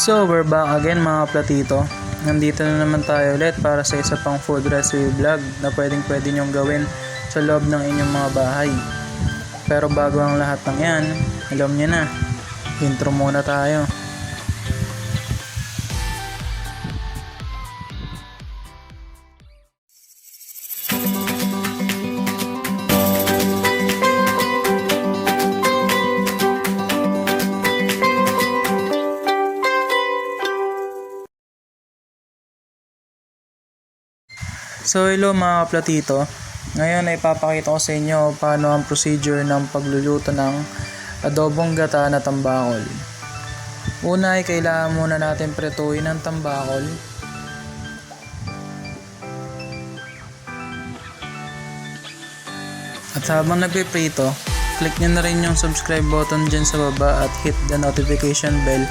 So we're back again mga platito. Nandito na naman tayo ulit para sa isa pang food recipe vlog na pwede nyong gawin sa loob ng inyong mga bahay. Pero bago ang lahat ng yan, alam niyo na, intro muna tayo. So hello mga platito, ngayon ay ipapakita ko sa inyo paano ang procedure ng pagluluto ng adobong gata na tambakol. Una ay kailangan muna natin pretuin ang tambakol. At habang nagpiprito, click nyo na rin yung subscribe button dyan sa baba at hit the notification bell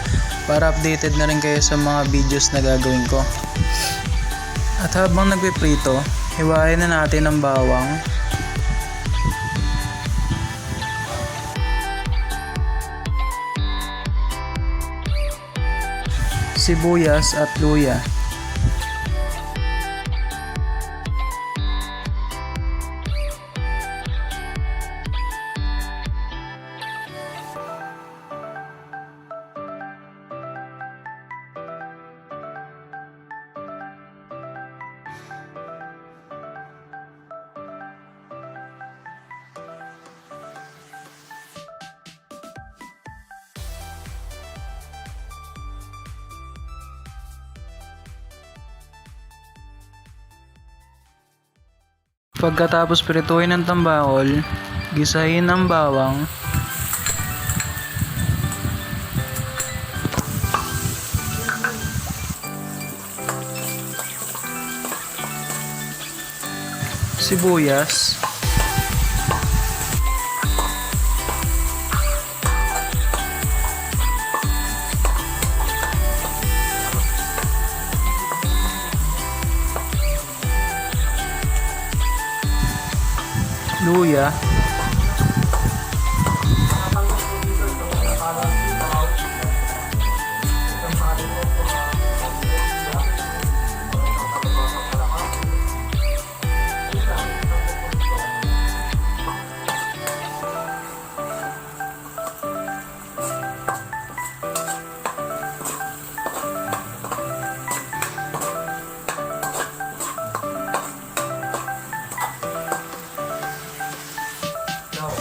para updated na rin kayo sa mga videos na gagawin ko. At habang nagpiprito, hiwain na natin ang bawang, sibuyas at luya. Pagkatapos prituin ng tambakol, gisahin ang bawang, sibuyas, luya,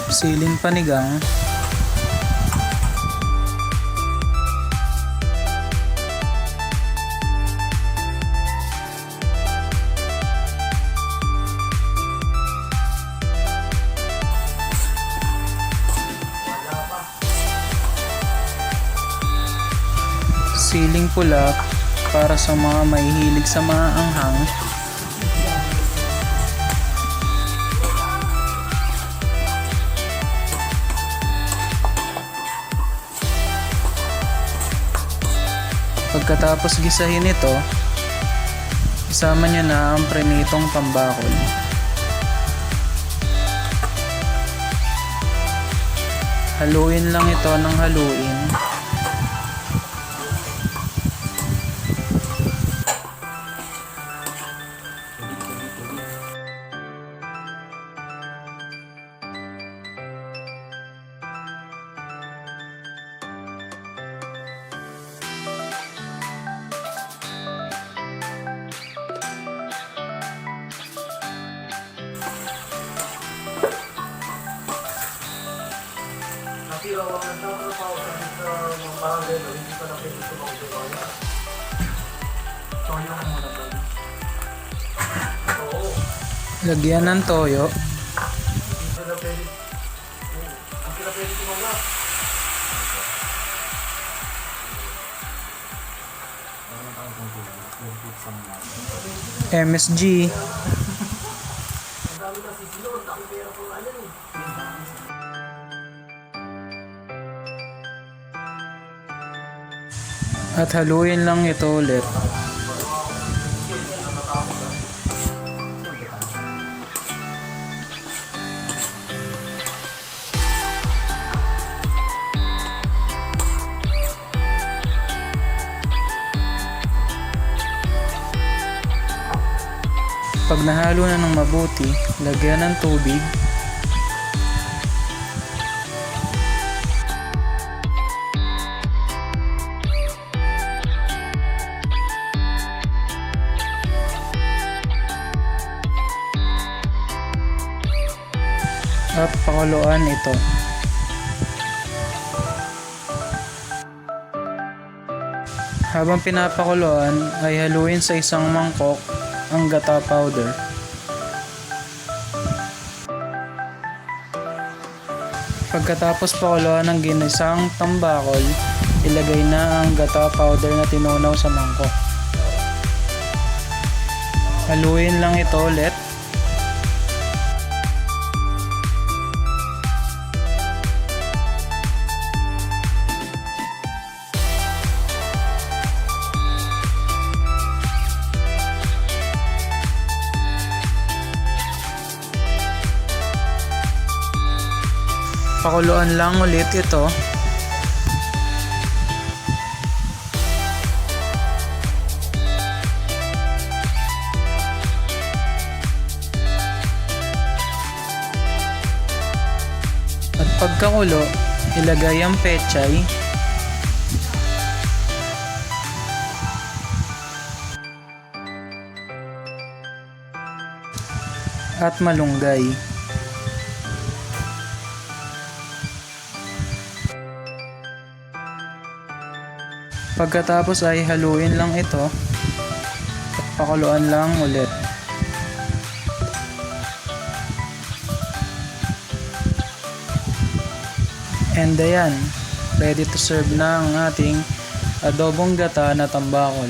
siling panigang, siling pula para sa mga mahihilig sa mga anghang, pagkatapos gisahin ito, isama nyo na ang prinitong tambakol. Haluin lang ito ng haluin. Lagyan ng toyo. MSG. At haluin lang ito ulit. Pag nahalo na ng mabuti, lagyan ng tubig. At pakuluan ito. Habang pinapakuluan ay haluin sa isang mangkok ang gata powder. Pagkatapos pakuluan ng ginisang tambakol, ilagay na ang gata powder na tinunaw sa mangkok. Haluin lang ito ulit. Pakuluan lang ulit ito. At pagkakulo, ilagay ang pechay. At malunggay. Pagkatapos ay haluin lang ito at pakuluan lang ulit. And ayan, ready to serve na ang ating adobong gata na tambakol.